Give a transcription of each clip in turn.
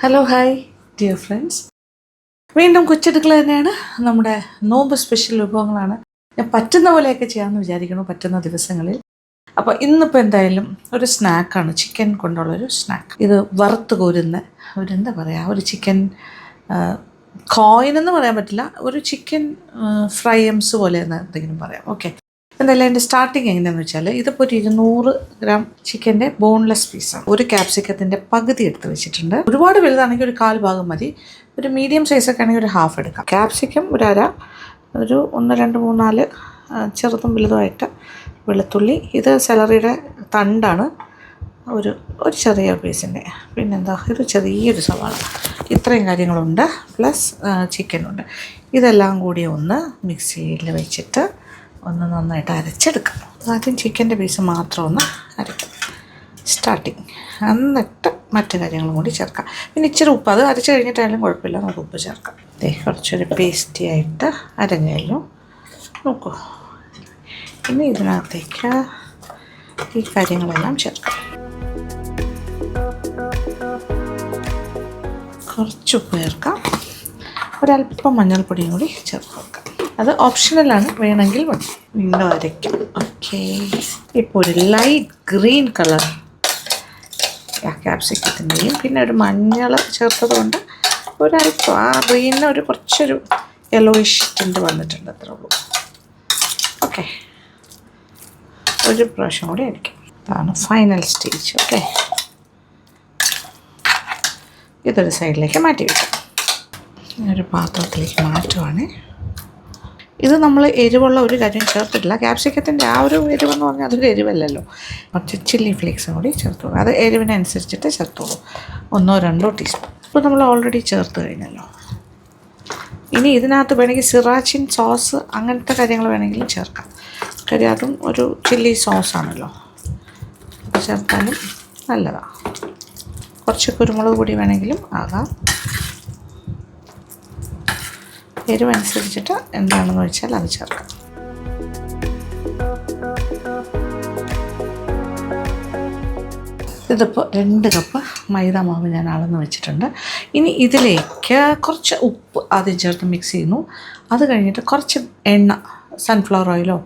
Hello hi dear friends, വീണ്ടും കൊച്ചെടുക്കൽ തന്നെയാണ്. നമ്മുടെ നോമ്പ് സ്പെഷ്യൽ വിഭവങ്ങളാണ്. ഞാൻ പറ്റുന്ന പോലെയൊക്കെ ചെയ്യാമെന്ന് വിചാരിക്കുന്നു പറ്റുന്ന ദിവസങ്ങളിൽ. അപ്പോൾ ഇന്നിപ്പോൾ എന്തായാലും ഒരു സ്നാക്കാണ്, ചിക്കൻ കൊണ്ടുള്ളൊരു സ്നാക്ക്. ഇത് വറുത്ത് കോരുന്ന എന്താ പറയുക, ഒരു ചിക്കൻ കോയിനെന്ന് പറയാൻ പറ്റില്ല, ഒരു ചിക്കൻ ഫ്രൈ എംസ് പോലെ എന്ന് എന്തെങ്കിലും പറയാം. ഓക്കെ, എന്തായാലും അതിൻ്റെ സ്റ്റാർട്ടിങ് എങ്ങനെയാണെന്ന് വെച്ചാൽ, ഇതിപ്പോൾ ഒരു 200 ഗ്രാം ചിക്കൻ്റെ ബോൺലെസ് പീസാണ്. ഒരു ക്യാപ്സിക്കത്തിൻ്റെ പകുതി എടുത്ത് വെച്ചിട്ടുണ്ട്. ഒരുപാട് വലുതാണെങ്കിൽ ഒരു 1/4 ഭാഗം മതി. ഒരു മീഡിയം സൈസൊക്കെ ആണെങ്കിൽ ഒരു ഹാഫ് എടുക്കാം. ക്യാപ്സിക്കം ഒരു 1 2 3 4 ചെറുതും വലുതുമായിട്ട് വെളുത്തുള്ളി. ഇത് സെലറിയുടെ തണ്ടാണ്, ഒരു ചെറിയ പീസിൻ്റെ. പിന്നെന്താ, ഇത് ചെറിയൊരു സവാള. ഇത്രയും കാര്യങ്ങളുണ്ട്, പ്ലസ് ചിക്കനുണ്ട്. ഇതെല്ലാം കൂടി ഒന്ന് മിക്സിയിൽ വെച്ചിട്ട് ഒന്ന് നന്നായിട്ട് അരച്ചെടുക്കാം. ആദ്യം ചിക്കൻ്റെ പീസ് മാത്രം ഒന്ന് അരയ്ക്കാം സ്റ്റാർട്ടിങ്, എന്നിട്ട് മറ്റു കാര്യങ്ങളും കൂടി ചേർക്കാം. പിന്നെ ഇച്ചിരി ഉപ്പ്, അത് അരച്ച് കഴിഞ്ഞിട്ടായാലും കുഴപ്പമില്ല, നമുക്ക് ഉപ്പ് ചേർക്കാം. കുറച്ചൊരു പേസ്റ്റി ആയിട്ട് അരഞ്ഞാലും നോക്കൂ. ഇനി ഇതിനകത്തേക്ക് ഈ കാര്യങ്ങളെല്ലാം ചേർക്കാം. കുറച്ച് ഉപ്പ് ചേർക്കാം, ഒരല്പം മഞ്ഞൾപ്പൊടിയും കൂടി ചേർത്ത് വെക്കാം. അത് ഓപ്ഷണലാണ്, വേണമെങ്കിൽ മതി. വീണ്ടും അരയ്ക്കാം. ഓക്കെ, ഇപ്പോൾ ഒരു ലൈറ്റ് ഗ്രീൻ കളർ ക്യാപ്സിക്കത്തിൻ്റെയും പിന്നെ ഒരു മഞ്ഞൾ ചേർത്തത് കൊണ്ട് ഒരല്പം ആ ഗ്രീനിന് കുറച്ചൊരു യെല്ലോയിഷ് ടിൻ്റ് വന്നിട്ടുണ്ട്, അത്രേ ഉള്ളൂ. ഓക്കെ, ഒരു പ്രാവശ്യം കൂടി അരയ്ക്കാം. അതാണ് ഫൈനൽ സ്റ്റേജ്. ഓക്കെ, ഇതൊരു സൈഡിലേക്ക് മാറ്റി വയ്ക്കാം. ഒരു പാത്രത്തിലേക്ക് മാറ്റുവാണ്. ഇത് നമ്മൾ എരിവുള്ള ഒരു കാര്യം ചേർത്തിട്ടില്ല. ക്യാപ്സിക്കത്തിൻ്റെ ആ ഒരു എരിവെന്ന് പറഞ്ഞാൽ അതൊരു എരിവല്ലല്ലോ. കുറച്ച് ചില്ലി ഫ്ലേക്സും കൂടി ചേർത്തോളൂ. അത് എരിവിനനുസരിച്ചിട്ട് ചേർത്തോളൂ, 1 2 ടീസ്പൂൺ. ഇപ്പോൾ നമ്മൾ ഓൾറെഡി ചേർത്ത് കഴിഞ്ഞല്ലോ. ഇനി ഇതിനകത്ത് വേണമെങ്കിൽ സിറാച്ചിൻ സോസ് അങ്ങനത്തെ കാര്യങ്ങൾ വേണമെങ്കിലും ചേർക്കാം. കാര്യം അതും ഒരു ചില്ലി സോസാണല്ലോ, അത് ചേർത്താലും നല്ലതാണ്. കുറച്ച് കുരുമുളക് പൊടി വേണമെങ്കിലും ആകാം. എരിവനുസരിച്ചിട്ട് എന്താണെന്ന് വെച്ചാൽ അത് ചേർക്കാം. ഇതിപ്പോൾ 2 കപ്പ് മൈദ മാവ് ഞാൻ അളന്ന് വെച്ചിട്ടുണ്ട്. ഇനി ഇതിലേക്ക് കുറച്ച് ഉപ്പ് ആദ്യം ചേർത്ത് മിക്സ് ചെയ്യുന്നു. അത് കഴിഞ്ഞിട്ട് കുറച്ച് എണ്ണ, സൺഫ്ലവർ ഓയിലോ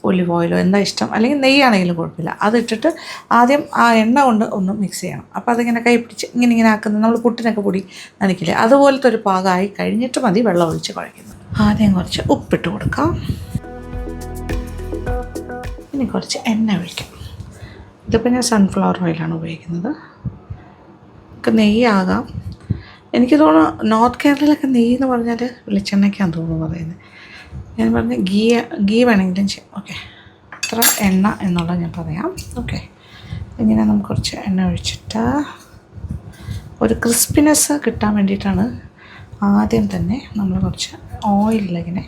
ഒലിവ് ഓയിലോ എന്താ ഇഷ്ടം, അല്ലെങ്കിൽ നെയ്യാണെങ്കിലും കുഴപ്പമില്ല, അതിട്ടിട്ട് ആദ്യം ആ എണ്ണ കൊണ്ട് ഒന്ന് മിക്സ് ചെയ്യണം. അപ്പോൾ അതിങ്ങനെ കൈ പിടിച്ച് ഇങ്ങനെ ആക്കുന്നത്, നമ്മൾ പുട്ടിനൊക്കെ പൊടി നനയ്ക്കില്ലേ, അതുപോലത്തെ ഒരു പാകമായി കഴിഞ്ഞിട്ട് മതി വെള്ളം ഒഴിച്ച് കുഴയ്ക്കുന്നത്. ആദ്യം കുറച്ച് ഉപ്പിട്ട് കൊടുക്കാം. ഇനി കുറച്ച് എണ്ണ ഒഴിക്കാം. ഇതിപ്പോൾ ഞാൻ സൺഫ്ലവർ ഓയിലാണ് ഉപയോഗിക്കുന്നത്. നമുക്ക് നെയ്യാകാം. എനിക്ക് തോന്നുന്നു നോർത്ത് കേരളയിലൊക്കെ നെയ്യ് എന്ന് പറഞ്ഞാൽ വെളിച്ചെണ്ണയ്ക്കാന്ന് തോന്നുന്നു പറയുന്നത്. ഞാൻ പറഞ്ഞ ഗീ വേണമെങ്കിലും ചെയ്യാം. ഓക്കെ, ഇത്ര എണ്ണ എന്നുള്ളത് ഞാൻ പറയാം. ഓക്കെ, ഇങ്ങനെ നമുക്ക് കുറച്ച് എണ്ണ ഒഴിച്ചിട്ട് ഒരു ക്രിസ്പിനെസ് കിട്ടാൻ വേണ്ടിയിട്ടാണ് ആദ്യം തന്നെ നമ്മൾ കുറച്ച് ഓയിലിലിങ്ങനെ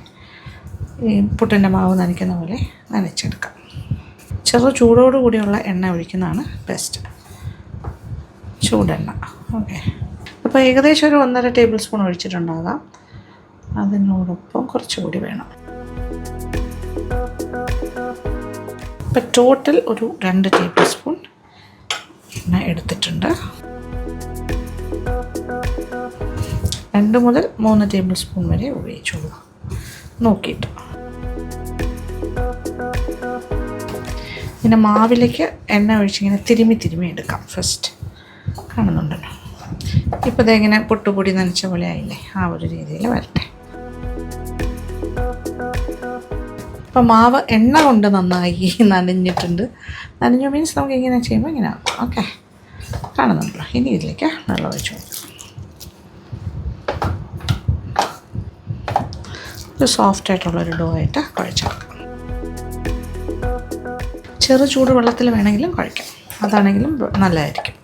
ഈ പുട്ടിൻ്റെ മാവ് നനയ്ക്കുന്ന പോലെ നനച്ചെടുക്കാം. ചെറു ചൂടോടുകൂടിയുള്ള എണ്ണ ഒഴിക്കുന്നതാണ് ബെസ്റ്റ്, ചൂടെണ്ണ. ഓക്കെ, അപ്പോൾ ഏകദേശം ഒരു 1.5 ടേബിൾ സ്പൂൺ ഒഴിച്ചിട്ടുണ്ടാകാം. അതിനോടൊപ്പം കുറച്ചുകൂടി വേണം. ഇപ്പം ടോട്ടൽ ഒരു 2 ടേബിൾ സ്പൂൺ എണ്ണ എടുത്തിട്ടുണ്ട്. 2 മുതൽ 3 ടേബിൾ സ്പൂൺ വരെ ഉപയോഗിച്ചോളൂ നോക്കിയിട്ട്. പിന്നെ മാവിലേക്ക് എണ്ണ ഒഴിച്ചിങ്ങനെ തിരുമ്മി എടുക്കാം. ഫസ്റ്റ് കാണുന്നുണ്ടല്ലോ, ഇപ്പോൾ ഇതെങ്ങനെ പൊട്ടുപൊടി നനച്ച പോലെ ആയില്ലേ, ആ ഒരു രീതിയിൽ വരട്ടെ. ഇപ്പോൾ മാവ് എണ്ണ കൊണ്ട് നന്നായി നനഞ്ഞിട്ടുണ്ട്. നനഞ്ഞു മീൻസ് നമുക്ക് ഇങ്ങനെ ചെയ്യുമ്പോൾ ഇങ്ങനെ ആക്കും. ഓക്കെ, കാണുന്നുണ്ടല്ലോ. ഇനി ഇതിലേക്ക് വെള്ളം ഒഴിച്ചു കൊടുക്കും. ഒരു സോഫ്റ്റായിട്ടുള്ളൊരു ഡോ ആയിട്ട് കുഴച്ചെടുക്കാം. ചെറു ചൂട് വെള്ളത്തിൽ വേണമെങ്കിലും കുഴയ്ക്കാം, അതാണെങ്കിലും നല്ലതായിരിക്കും.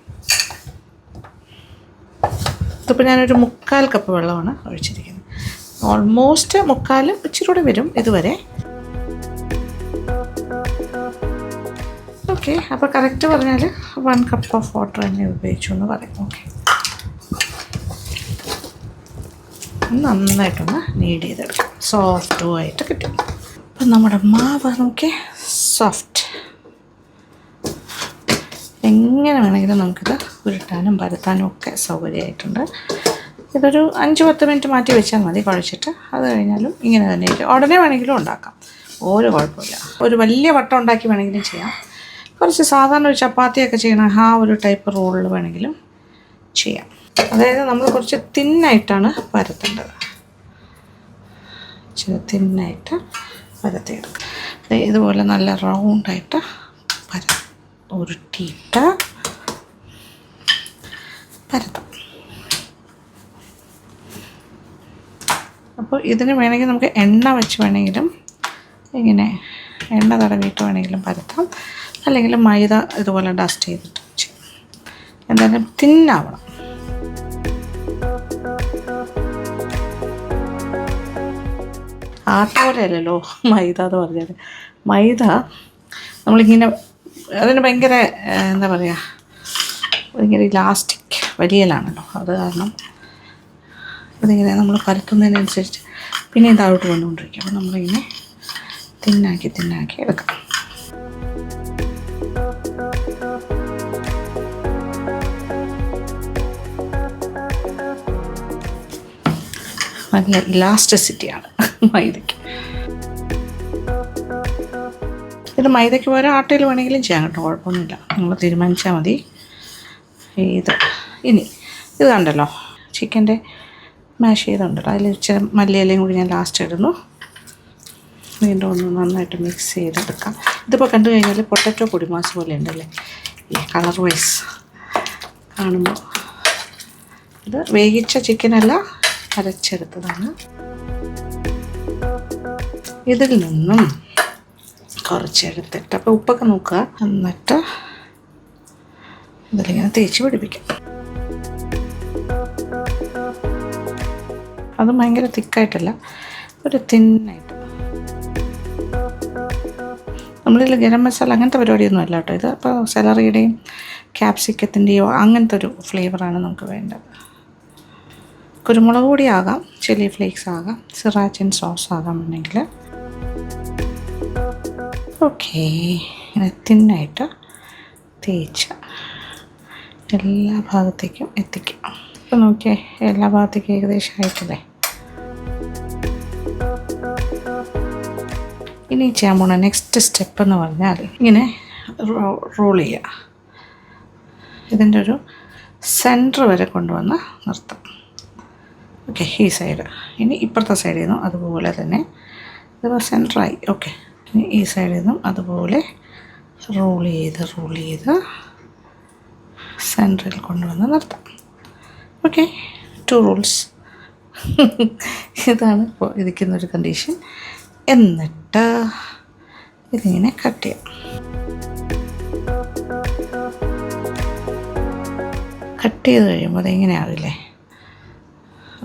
ഇതിപ്പോൾ ഞാനൊരു 3/4 കപ്പ് വെള്ളമാണ് ഒഴിച്ചിരിക്കുന്നത്. ഓൾമോസ്റ്റ് 3/4, ഇച്ചിരി കൂടെ വരും ഇതുവരെ. ഓക്കെ, അപ്പോൾ കറക്റ്റ് പറഞ്ഞാൽ 1 കപ്പ് ഓഫ് വാട്ടർ തന്നെ ഉപയോഗിച്ചു എന്ന് പറയും. ഓക്കെ, നന്നായിട്ടൊന്ന് നീഡ് ചെയ്തെടുക്കാം, സോഫ്റ്റും ആയിട്ട് കിട്ടും. അപ്പം നമ്മുടെ മാവ് നോക്കി സോഫ്റ്റ്. എങ്ങനെ വേണമെങ്കിലും നമുക്കിത് ഉരുട്ടാനും പരത്താനും ഒക്കെ സൗകര്യമായിട്ടുണ്ട്. ഇതൊരു 5-10 മിനിറ്റ് മാറ്റി വെച്ചാൽ മതി കുഴച്ചിട്ട്. അത് കഴിഞ്ഞാലും ഇങ്ങനെ തന്നെ ഉടനെ വേണമെങ്കിലും ഉണ്ടാക്കാം, ഒരു കുഴപ്പമില്ല. ഒരു വലിയ വട്ടം ഉണ്ടാക്കി വേണമെങ്കിലും ചെയ്യാം. കുറച്ച് സാധാരണ ഒരു ചപ്പാത്തിയൊക്കെ ചെയ്യണം ആ ഒരു ടൈപ്പ് റോളിൽ വേണമെങ്കിലും ചെയ്യാം. അതായത് നമ്മൾ കുറച്ച് തിന്നായിട്ടാണ് പരത്തേണ്ടത്, ഇച്ചിരി തിന്നായിട്ട് പരത്തിയെടുക്കുക. ഇതുപോലെ നല്ല റൗണ്ടായിട്ട് ഉരുട്ടിയിട്ട് പരത്താം. അപ്പോൾ ഇതിന് വേണമെങ്കിൽ നമുക്ക് എണ്ണ വെച്ച് വേണമെങ്കിലും ഇങ്ങനെ എണ്ണ തടവിയിട്ട് വേണമെങ്കിലും പരത്താം, അല്ലെങ്കിൽ മൈദ ഇതുപോലെ ഡസ്റ്റ് ചെയ്തിട്ട് ചെയ്യാം. എന്തായാലും തിന്നാവണം. ആട്ട പോലെ അല്ലല്ലോ മൈദ എന്ന് പറഞ്ഞാൽ. മൈദ നമ്മളിങ്ങനെ അതിന് ഭയങ്കര എന്താ പറയുക, ഭയങ്കര ഇലാസ്റ്റിക് വലിയലാണല്ലോ. അത് കാരണം അതിങ്ങനെ നമ്മൾ പരത്തുന്നതിനനുസരിച്ച് പിന്നെ താഴോട്ട് വന്നുകൊണ്ടിരിക്കും. അപ്പോൾ നമ്മളിങ്ങനെ തിന്നാക്കി എടുക്കാം. നല്ല ഇലാസ്റ്റിസിറ്റിയാണ് മൈദയ്ക്ക്. ഇത് മൈദയ്ക്ക് പകരം ആട്ടയിൽ വേണമെങ്കിലും ചെയ്യാം കേട്ടോ, കുഴപ്പമൊന്നുമില്ല. നമ്മൾ തീരുമാനിച്ചാൽ മതി. ഇനി ഇത് കണ്ടല്ലോ, ചിക്കൻ്റെ മാഷ് ചെയ്തുണ്ടല്ലോ, അതിൽ ഇച്ചിരി മല്ലിയിലയും കൂടി ഞാൻ ലാസ്റ്റ് ഇടുന്നു. വീണ്ടും ഒന്ന് നന്നായിട്ട് മിക്സ് ചെയ്തെടുക്കാം. ഇതിപ്പോൾ കണ്ടു കഴിഞ്ഞാൽ പൊട്ടറ്റോ പൊടിമാസ് പോലെ ഉണ്ടല്ലേ ഈ കളർ വൈസ് കാണുമ്പോൾ. ഇത് വേവിച്ച ചിക്കനല്ല, അരച്ചെടുത്തതാണ്. ഇതിൽ നിന്നും കുറച്ചെടുത്തിട്ട് അപ്പോൾ ഉപ്പൊക്കെ നോക്കുക, എന്നിട്ട് ഇതിലിങ്ങനെ തേച്ച് പിടിപ്പിക്കാം. അത് ഭയങ്കര തിക്കായിട്ടല്ല, ഒരു തിന്നായിട്ട്. നമ്മളിൽ ഗരം മസാല അങ്ങനത്തെ പരിപാടിയൊന്നും അല്ല കേട്ടോ ഇത്. അപ്പോൾ സെലറിയുടെയും ക്യാപ്സിക്കത്തിൻ്റെയോ അങ്ങനത്തെ ഒരു ഫ്ലേവറാണ് നമുക്ക് വേണ്ടത്. കുരുമുളക് പൊടി ആകാം, ചില്ലി ഫ്ലേക്സ് ആകാം, സിറാച്ചിൻ സോസ് ആകാം വേണമെങ്കിൽ. ഓക്കെ, ഇങ്ങനെ തിന്നായിട്ട് തേച്ച് എല്ലാ ഭാഗത്തേക്കും എത്തിക്കും. ഇപ്പോൾ നോക്കിയേ, എല്ലാ ഭാഗത്തേക്കും ഏകദേശം ആയിട്ടില്ലേ. ഇനി ചെയ്യാൻ പോണ നെക്സ്റ്റ് സ്റ്റെപ്പ് എന്ന് പറഞ്ഞാൽ ഇങ്ങനെ റോൾ ചെയ്യുക. ഇതിൻ്റെ ഒരു സെൻറ്റർ വരെ കൊണ്ടുവന്ന് നിർത്താം. ഓക്കെ, ഈ സൈഡ്. ഇനി ഇപ്പുറത്തെ സൈഡിൽ നിന്നും അതുപോലെ തന്നെ ഇതിപ്പോൾ സെൻറ്ററായി. ഓക്കെ, ഇനി ഈ സൈഡിൽ നിന്നും അതുപോലെ റോൾ ചെയ്ത് സെൻറ്ററിൽ കൊണ്ടുവന്ന് നിർത്താം. Okay, 2 rules. ഇതാണ് ഇപ്പോൾ ഇരിക്കുന്നൊരു കണ്ടീഷൻ. എന്നിട്ട് ഇതിങ്ങനെ കട്ട് ചെയ്യാം. കട്ട് ചെയ്ത് കഴിയുമ്പോൾ അതെങ്ങനെ ആവില്ലേ.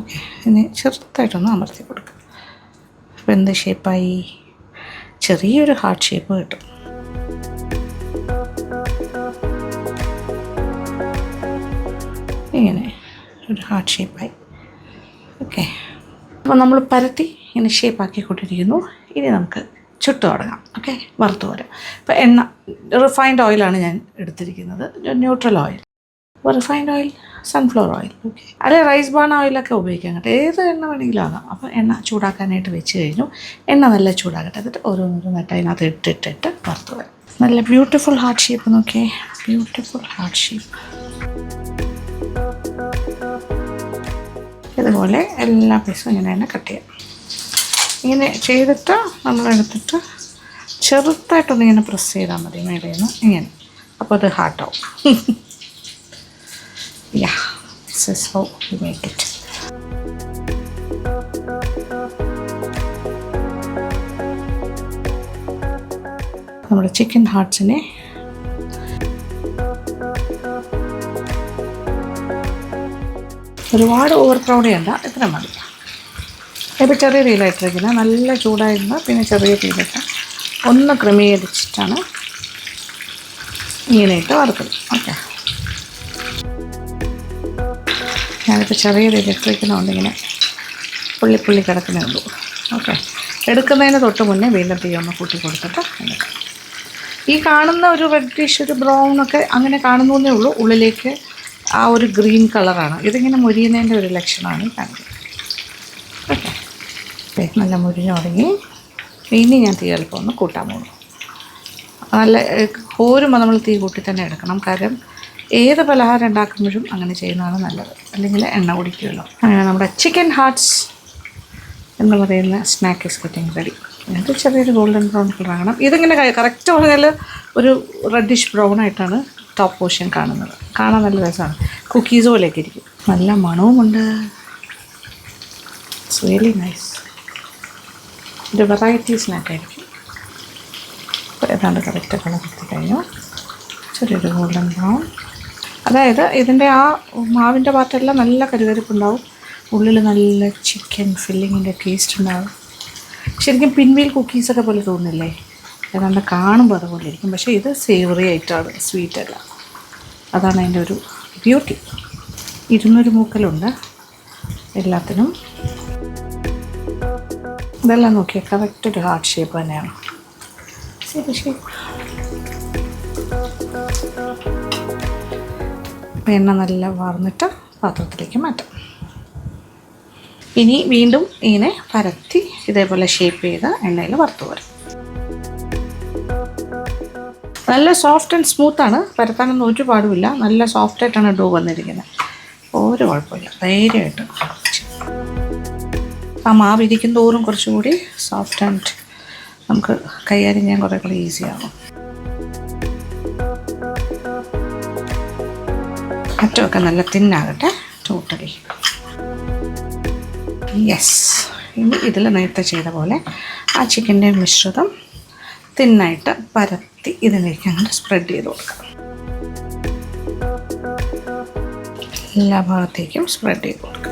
ഓക്കെ, ഇനി ചെറുതായിട്ടൊന്ന് അമർത്തി കൊടുക്കുക. അപ്പോൾ എന്ത് ഷേപ്പായി? ചെറിയൊരു ഹാർട്ട് ഷേപ്പ് കിട്ടും. ഇങ്ങനെ ഒരു ഹാർട്ട് ഷേപ്പായി. ഓക്കെ, അപ്പോൾ നമ്മൾ പരത്തി ഇങ്ങനെ ഷേപ്പാക്കി കൊണ്ടിരിക്കുന്നു. ഇനി നമുക്ക് ചുട്ട് തുടങ്ങാം. ഓക്കെ, വറുത്ത് പോരാം. ഇപ്പോൾ എണ്ണ റിഫൈൻഡ് ഓയിലാണ് ഞാൻ എടുത്തിരിക്കുന്നത്, ന്യൂട്രൽ ഓയിൽ. അപ്പോൾ refined oil, sunflower oil, okay, അല്ലെ റൈസ് ബാൺ ഓയിലൊക്കെ ഉപയോഗിക്കാം കേട്ടോ. ഏത് എണ്ണ വേണമെങ്കിലും ആകാം. അപ്പോൾ എണ്ണ ചൂടാക്കാനായിട്ട് വെച്ച് കഴിഞ്ഞു. എണ്ണ നല്ല ചൂടാകട്ടെ. എന്നിട്ട് ഓരോന്നോരോന്നായിട്ട് അതിനകത്ത് ഇട്ടിട്ട് വറുത്ത് വരാം. നല്ല ബ്യൂട്ടിഫുൾ ഹാർട്ട് ഷേപ്പ് നോക്കിയേ, ബ്യൂട്ടിഫുൾ ഹാർട്ട് ഷേപ്പ്. ഇതുപോലെ എല്ലാ പീസും ഇങ്ങനെ തന്നെ കട്ട് ചെയ്യാം. ഇങ്ങനെ ചെയ്തിട്ട് നമ്മളെടുത്തിട്ട് ചെറുതായിട്ടൊന്നിങ്ങനെ പ്രസ് ചെയ്താൽ മതി മേലെ നിന്ന് ഇങ്ങനെ. അപ്പോൾ അത് ഹാർട്ടാവും. Yeah, this is how you make it. നമ്മുടെ ചിക്കൻ ഹാർട്ട്സിനെ ഒരുപാട് ഓവർ ക്രൗഡ് ചെയ്യണ്ട, ഇത്ര മതി. ഇപ്പോൾ ചെറിയ തീയിലിട്ടിരിക്കുന്നത്, നല്ല ചൂടായിരുന്ന പിന്നെ ചെറിയ തീയിലിട്ട് ഒന്ന് ക്രമീകരിച്ചിട്ടാണ് ഇങ്ങനെയിട്ട് വറുത്തത്. ഓക്കെ, ഞാനിപ്പോൾ ചെറിയ തീയിലിട്ടിരിക്കുന്നതുകൊണ്ട് ഇങ്ങനെ പുള്ളി കിടക്കുന്നേ ഉള്ളൂ. ഓക്കെ, എടുക്കുന്നതിന് തൊട്ട് മുന്നേ വീണ്ടും തീ ഒന്ന് കൂട്ടി കൊടുത്തിട്ട് എടുക്കാം. ഈ കാണുന്ന ഒരു റെഡിഷ് ഒരു ബ്രൗൺ ഒക്കെ അങ്ങനെ കാണുന്നേ ഉള്ളൂ, ഉള്ളിലേക്ക് ആ ഒരു ഗ്രീൻ കളറാണ്. ഇതിങ്ങനെ മുരിയുന്നതിൻ്റെ ഒരു ലക്ഷണമാണ് ഈ കാണുന്നത്. ഓക്കെ, നല്ല മുരിഞ്ഞു തുടങ്ങി. ഇനി ഞാൻ തീ അല്പം ഒന്ന് കൂട്ടാൻ പോകുന്നു. നല്ല കോരുമ്പോൾ നമ്മൾ തീ കൂട്ടി തന്നെ എടുക്കണം, കാരണം ഏത് പലഹാരം ഉണ്ടാക്കുമ്പോഴും അങ്ങനെ ചെയ്യുന്നതാണ് നല്ലത്, അല്ലെങ്കിൽ എണ്ണ കുടിക്കുമല്ലോ. അങ്ങനെ നമ്മുടെ ചിക്കൻ ഹാർട്ട്സ് എന്ന് പറയുന്ന സ്നാക്ക് ഈസ് ഗെറ്റിംഗ് റെഡി. ഇത് ചെറിയൊരു ഗോൾഡൻ ബ്രൗൺ കളറാണ്. ഇതിങ്ങനെ കറക്റ്റ് പറഞ്ഞാൽ ഒരു റെഡിഷ് ബ്രൗൺ ആയിട്ടാണ് ടോപ്പ് പോർഷൻ കാണുന്നത്. കാണാൻ നല്ല രസമാണ്, കുക്കീസ് പോലെയൊക്കെ ഇരിക്കും. നല്ല മണവുമുണ്ട്. It's really nice. ഒരു വെറൈറ്റി സ്നാക്കായിരിക്കും. ഏതാണ്ട് കറക്റ്റ് കളർ എത്തിക്കഴിഞ്ഞു. ചെറിയൊരു ഗോൾഡൻ ബ്രൗൺ, അതായത് ഇതിൻ്റെ ആ മാവിൻ്റെ ഭാഗത്തെല്ലാം നല്ല കരുകരുപ്പുണ്ടാവും, ഉള്ളിൽ നല്ല ചിക്കൻ ഫില്ലിങ്ങിൻ്റെ ടേസ്റ്റ് ഉണ്ടാവും. ശരിക്കും പിൻവീൽ കുക്കീസൊക്കെ പോലെ തോന്നില്ലേ? ഏതാണ്ട് കാണുമ്പോൾ അതുപോലെ ഇരിക്കും, പക്ഷേ ഇത് സേവറി ആയിട്ടാണ്, സ്വീറ്റ് അല്ല. അതാണ് അതിൻ്റെ ഒരു ബ്യൂട്ടി. 200 മൂക്കലുണ്ട് എല്ലാത്തിനും. ഇതെല്ലാം നോക്കിയാൽ കറക്റ്റ് ഒരു ഹാർട്ട് ഷേപ്പ് തന്നെയാണ്. ശരി ശരി. എണ്ണ നല്ല വാർന്നിട്ട് പാത്രത്തിലേക്ക് മാറ്റാം. ഇനി വീണ്ടും ഇങ്ങനെ പരത്തി ഇതേപോലെ ഷേപ്പ് ചെയ്ത് എണ്ണയിൽ വറുത്ത് വരും. നല്ല സോഫ്റ്റ് ആൻഡ് സ്മൂത്താണ്, പരത്താനൊന്നും ഒരു പാടുമില്ല. നല്ല സോഫ്റ്റായിട്ടാണ് ഡോ വന്നിരിക്കുന്നത്, ഒരു കുഴപ്പമില്ല. ധൈര്യമായിട്ട് ആ മാവ് ഇരിക്കും തോറും കുറച്ചുകൂടി സോഫ്റ്റ് ആൻഡ് നമുക്ക് കൈകാര്യം ചെയ്യാൻ കുറേ കൂടി ഈസിയാകും. അറ്റമൊക്കെ നല്ല തിന്നാകട്ടെ ടോട്ടലി. യെസ്. ഇനി ഇതിൽ നേരത്തെ ചെയ്ത പോലെ ആ ചിക്കൻ്റെ മിശ്രിതം തിന്നായിട്ട് പരത്തി ഇതിലേക്ക് അങ്ങോട്ട് സ്പ്രെഡ് ചെയ്ത് കൊടുക്കാം. എല്ലാ ഭാഗത്തേക്കും സ്പ്രെഡ് ചെയ്ത് കൊടുക്കാം.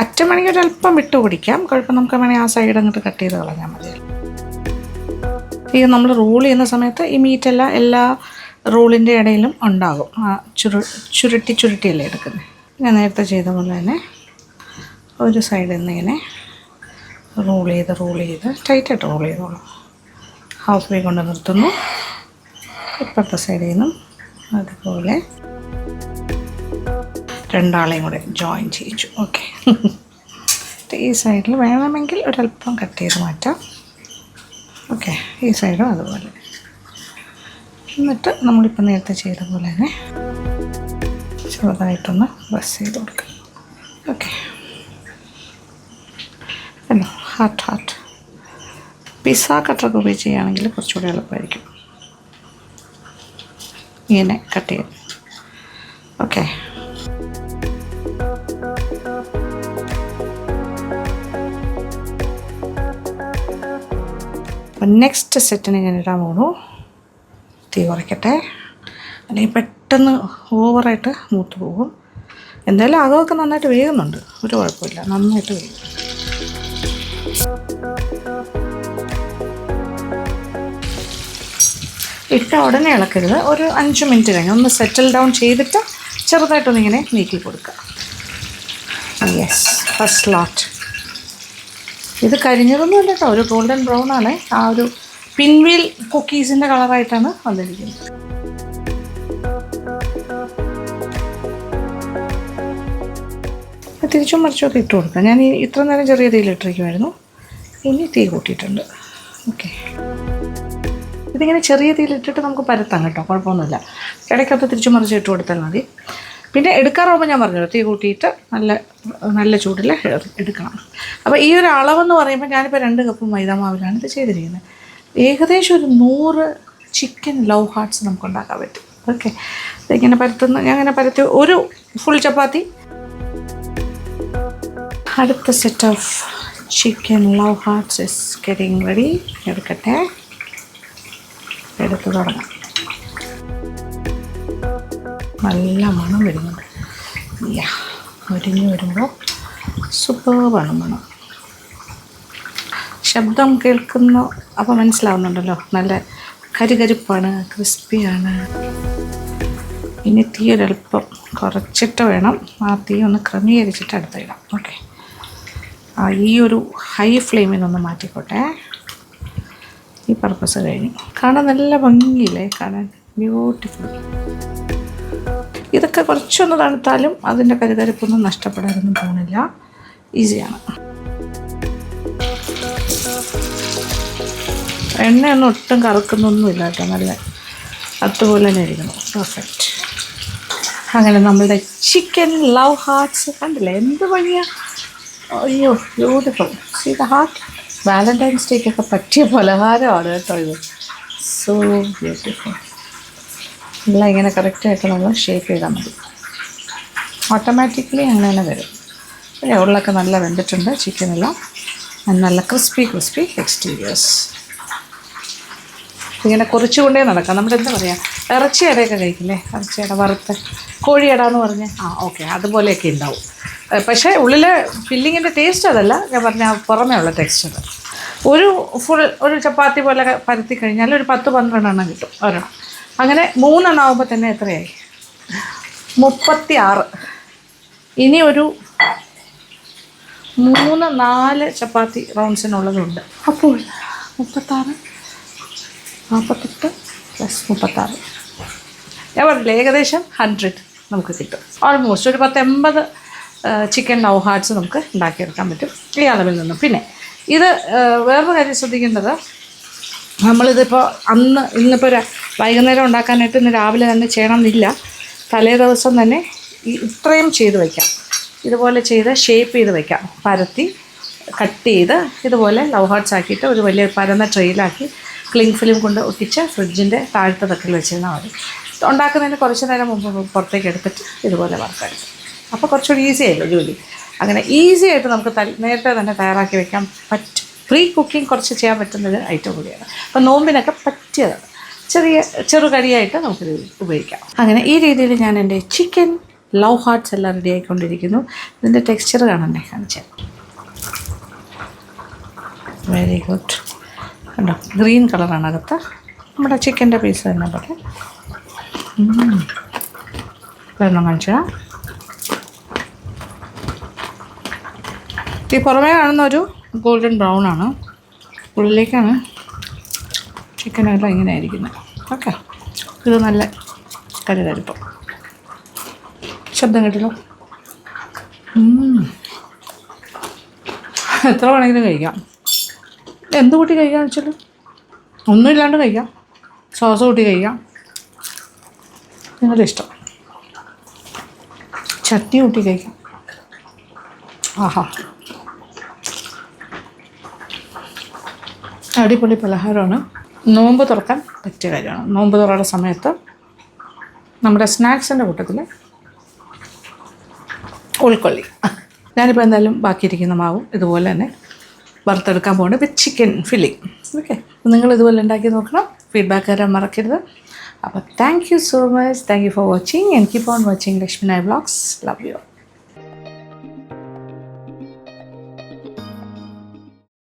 അറ്റം വേണമെങ്കിൽ ഒരല്പം വിട്ടു പിടിക്കാം, കുഴപ്പം. നമുക്ക് വേണമെങ്കിൽ ആ സൈഡ് അങ്ങോട്ട് കട്ട് ചെയ്ത് കളഞ്ഞാൽ മതി. ഇത് നമ്മൾ റോൾ ചെയ്യുന്ന സമയത്ത് ഈ മീറ്റെല്ലാം എല്ലാ റോളിൻ്റെ ഇടയിലും ഉണ്ടാകും. ചുരുട്ടിയല്ലേ എടുക്കുന്നത്. ഞാൻ നേരത്തെ ചെയ്ത പോലെ തന്നെ ഒരു സൈഡിൽ നിന്ന് ഇങ്ങനെ റോൾ ചെയ്ത് ടൈറ്റായിട്ട് റോൾ ചെയ്തോളൂ. ഹാഫ് വേ കൊണ്ട് നിർത്തുന്നു. ഇപ്പുറത്തെ സൈഡിൽ നിന്നും അതുപോലെ രണ്ടാളെയും കൂടെ ജോയിൻ ചെയ്യിച്ചു. ഓക്കെ, ഈ സൈഡിൽ വേണമെങ്കിൽ ഒരല്പം കട്ട് ചെയ്ത് മാറ്റാം. ഓക്കെ, ഈ സൈഡും അതുപോലെ. എന്നിട്ട് നമ്മളിപ്പോൾ നേരത്തെ ചെയ്ത പോലെ തന്നെ ചെറുതായിട്ടൊന്ന് പ്രസ് ചെയ്ത് കൊടുക്കാം. ഓക്കെ, അല്ലോ ഹാർട്ട് പിസ്സ കട്ടറൊക്കെ ഉപയോഗിച്ച് ചെയ്യുകയാണെങ്കിൽ കുറച്ചുകൂടി എളുപ്പമായിരിക്കും. ഇങ്ങനെ കട്ട് ചെയ്യും. ഓക്കെ, അപ്പം നെക്സ്റ്റ് സെറ്റിന് ഞാൻ ഇടാൻ പോകുന്നു. തീ കുറയ്ക്കട്ടെ, അല്ലെങ്കിൽ പെട്ടെന്ന് ഓവറായിട്ട് മൂത്ത് പോകും. എന്തായാലും അകമൊക്കെ നന്നായിട്ട് വേകുന്നുണ്ട്, ഒരു കുഴപ്പമില്ല, നന്നായിട്ട് വേകും. ഇട്ട ഉടനെ ഇളക്കരുത്, ഒരു 5 മിനിറ്റ് കഴിഞ്ഞ് ഒന്ന് സെറ്റിൽ ഡൗൺ ചെയ്തിട്ട് ചെറുതായിട്ടൊന്നിങ്ങനെ നീക്കി കൊടുക്കുക. യെസ്, ഫസ്റ്റ് ലോട്ട്. ഇത് കരിഞ്ഞതൊന്നും അല്ല കേട്ടോ, ഒരു ഗോൾഡൻ ബ്രൗൺ ആണ്. ആ ഒരു പിൻവീൽ കുക്കീസിൻ്റെ കളറായിട്ടാണ് വന്നിരിക്കുന്നത്. തിരിച്ചും മറിച്ചൊക്കെ ഇട്ട് കൊടുക്കാം. ഞാൻ ഇത്ര നേരം ചെറിയ തീയിലിട്ടിരിക്കുമായിരുന്നു, ഇനി തീ കൂട്ടിയിട്ടുണ്ട്. ഓക്കെ, ഇതിങ്ങനെ ചെറിയ തീയിലിട്ടിട്ട് നമുക്ക് പരത്താം കേട്ടോ, കുഴപ്പമൊന്നുമില്ല. ഇടയ്ക്കൊക്കെ തിരിച്ചും മറിച്ച് ഇട്ട് കൊടുത്താൽ മതി. പിന്നെ എടുക്കാറാകുമ്പോൾ ഞാൻ പറഞ്ഞല്ലോ, തീ കൂട്ടിയിട്ട് നല്ല ചൂടിൽ എടുക്കണം. അപ്പോൾ ഈ ഒരു അളവെന്ന് പറയുമ്പോൾ ഞാനിപ്പോൾ 2 കപ്പ് മൈദാമാവിലാണ് ഇത് ചെയ്തിരിക്കുന്നത്. ഏകദേശം ഒരു 100 ചിക്കൻ ലവ് ഹാർട്ട്സ് നമുക്ക് ഉണ്ടാക്കാൻ പറ്റും. ഓക്കെ, ഇങ്ങനെ ഞാൻ ഇങ്ങനെ പരത്തി ഒരു ഫുൾ ചപ്പാത്തി. അടുത്ത set of chicken love hearts is getting ready. എടുക്കട്ടെ, എടുത്ത് തുടങ്ങാം. നല്ല മണം വരുന്നുണ്ട്. ഒരിഞ്ഞ് വരുമ്പോൾ സൂപ്പർബാണ് മണം. ശബ്ദം കേൾക്കുന്ന അപ്പോൾ മനസ്സിലാവുന്നുണ്ടല്ലോ, നല്ല കരികരിപ്പാണ്, ക്രിസ്പിയാണ്. ഇനി തീ ഒരല്പം കുറച്ചിട്ട് വേണം, ആ തീ ഒന്ന് ക്രമീകരിച്ചിട്ട് അടുത്തിടാം. ഓക്കെ, ഈ ഒരു ഹൈ ഫ്ലെയിമിൽ നിന്ന് മാറ്റിക്കോട്ടെ. ഈ പർപ്പസ് കഴിഞ്ഞു. കാണാൻ നല്ല ഭംഗിയില്ലേ, കാണാൻ ബ്യൂട്ടിഫുൾ. ഇതൊക്കെ കുറച്ചൊന്ന് തണുത്താലും അതിൻ്റെ കരുതരിപ്പൊന്നും നഷ്ടപ്പെടാനൊന്നും പോകുന്നില്ല. ഈസിയാണ്. എണ്ണയൊന്നും ഒട്ടും കറക്കുന്നൊന്നുമില്ല കേട്ടോ, നല്ല അതുപോലെ തന്നെ ഇരിക്കുന്നു. പെർഫെക്റ്റ്. അങ്ങനെ നമ്മളുടെ ചിക്കൻ ലവ് ഹാർട്ട്സ് കണ്ടില്ലേ, എന്ത് ഭംഗിയാ. അയ്യോ beautiful. See the heart. Valentine's ഡേക്കൊക്കെ പറ്റിയ പലഹാരമാണ് കേട്ടോ ഇത്. So beautiful. എല്ലാം ഇങ്ങനെ കറക്റ്റായിട്ട് നമ്മൾ ഷേപ്പ് ചെയ്താൽ മതി. ഓട്ടോമാറ്റിക്കലി അങ്ങനെ തന്നെ വരും. പിന്നെ ഉള്ളൊക്കെ നല്ല വെന്തിട്ടുണ്ട് ചിക്കനെല്ലാം. നല്ല ക്രിസ്പി എക്സ്റ്റീരിയേഴ്സ്. ഇങ്ങനെ കുറച്ചുകൊണ്ടേ നടക്കാം. നമ്മുടെ എന്താ പറയുക, ഇറച്ചിയടയൊക്കെ കഴിക്കില്ലേ, ഇറച്ചിയട വറുത്ത്, കോഴിയട എന്ന് പറഞ്ഞ് ഓക്കെ അതുപോലെയൊക്കെ ഉണ്ടാവും. പക്ഷേ ഉള്ളിലെ ഫില്ലിങ്ങിൻ്റെ ടേസ്റ്റ് അതല്ല, ഞാൻ പറഞ്ഞ പുറമേ ഉള്ള ടെക്സ്ചർ. ഒരു ചപ്പാത്തി പോലെ പരത്തി കഴിഞ്ഞാൽ ഒരു 10-12 എണ്ണം കിട്ടും ഒരെണ്ണം. അങ്ങനെ 3 എണ്ണം ആകുമ്പോൾ തന്നെ എത്രയായി? 36. ഇനി ഒരു 3-4 ചപ്പാത്തി റൗണ്ട്സിനുള്ളതുണ്ട്. അപ്പോൾ 36, 48 + 36, ഞാൻ പറഞ്ഞില്ലേ ഏകദേശം 100 നമുക്ക് കിട്ടും. ഓൾമോസ്റ്റ് ഒരു 10-80 ചിക്കൻ ലവ് ഹാർട്ട്സ് നമുക്ക് ഉണ്ടാക്കിയെടുക്കാൻ പറ്റും ഈ അളവിൽ നിന്നും. പിന്നെ ഇത് വേറൊരു കാര്യം ശ്രദ്ധിക്കേണ്ടത്, നമ്മളിതിപ്പോൾ ഇന്നിപ്പോൾ വൈകുന്നേരം ഉണ്ടാക്കാനായിട്ട് ഇന്ന് രാവിലെ തന്നെ ചെയ്യണമെന്നില്ല. തലേ ദിവസം തന്നെ ഇത്രയും ചെയ്ത് വയ്ക്കാം. ഇതുപോലെ ചെയ്ത് ഷേപ്പ് ചെയ്ത് വയ്ക്കാം. പരത്തി കട്ട് ചെയ്ത് ഇതുപോലെ ലവ് ഹാർട്ട്സ് ആക്കിയിട്ട് ഒരു വലിയ പരന്ന ട്രെയിലാക്കി ക്ലിങ് ഫിലിം കൊണ്ട് ഒട്ടിച്ച് ഫ്രിഡ്ജിൻ്റെ താഴത്തെ തട്ടിൽ വെച്ചിരുന്നാൽ മതി. ഉണ്ടാക്കുന്നതിന് കുറച്ച് നേരം മുമ്പ് പുറത്തേക്ക് എടുത്തിട്ട് ഇതുപോലെ വറുത്തെടുക്കും. അപ്പോൾ കുറച്ചുകൂടി ഈസി ആയല്ലോ ജോലി. അങ്ങനെ ഈസി ആയിട്ട് നമുക്ക് നേരത്തെ തന്നെ തയ്യാറാക്കി വെക്കാൻ പറ്റും. പ്രീ കുക്കിംഗ് കുറച്ച് ചെയ്യാൻ പറ്റുന്നൊരു ഐറ്റം കൂടിയാണ്. അപ്പോൾ നോമ്പിനൊക്കെ പറ്റിയതാണ്. ചെറുകടിയായിട്ട് നമുക്കിത് ഉപയോഗിക്കാം. അങ്ങനെ ഈ രീതിയിൽ ഞാൻ എൻ്റെ ചിക്കൻ ലവ് ഹാർട്ട്സ് എല്ലാം റെഡി ആയിക്കൊണ്ടിരിക്കുന്നു. ഇതിൻ്റെ ടെക്സ്ചർ കാണണ്ടേ, കാണിച്ചാൽ വെരി ഗുഡ്. കണ്ടോ, ഗ്രീൻ കളറാണ് അകത്ത്. നമ്മുടെ ചിക്കൻ്റെ പീസ് തന്നെ പോലെ വെള്ളം കാണിച്ചാൽ ഈ പുറമേ കാണുന്ന ഒരു ഗോൾഡൻ ബ്രൗൺ ആണ്, ഉള്ളിലേക്കാണ് ചിക്കനെല്ലാം ഇങ്ങനെ ആയിരിക്കുന്നത്. ഓക്കെ, ഇത് നല്ല കരുതരിപ്പം. ശബ്ദം കേട്ടല്ലോ. എത്ര വേണമെങ്കിലും കഴിക്കാം. എന്ത് കൂട്ടി കഴിക്കാമെന്ന് വെച്ചാൽ ഒന്നുമില്ലാണ്ട് കഴിക്കാം, സോസ് കൂട്ടി കഴിക്കാം, നിങ്ങളുടെ ഇഷ്ടം. ചട്നി കൂട്ടി കഴിക്കാം. ആഹാ, അടിപൊളി പലഹാരമാണ്. നോമ്പ് തുറക്കാൻ പറ്റിയ കാര്യമാണ്. നോമ്പ് തുറയുടെ സമയത്ത് നമ്മുടെ സ്നാക്സിൻ്റെ കൂട്ടത്തിൽ ഉൾക്കൊള്ളി. ഞാനിപ്പോൾ എന്തായാലും ബാക്കിയിരിക്കുന്ന മാവും ഇതുപോലെ തന്നെ വറുത്തെടുക്കാൻ പോകുന്നത് വിത്ത് ചിക്കൻ ഫില്ലിങ്. ഓക്കെ, നിങ്ങൾ ഇതുപോലെ ഉണ്ടാക്കി നോക്കണം. ഫീഡ്ബാക്ക് തരാൻ മറക്കരുത്. അപ്പോൾ thank you so much. Thank you for watching and keep on watching Lakshmi Nair vlogs. Love you.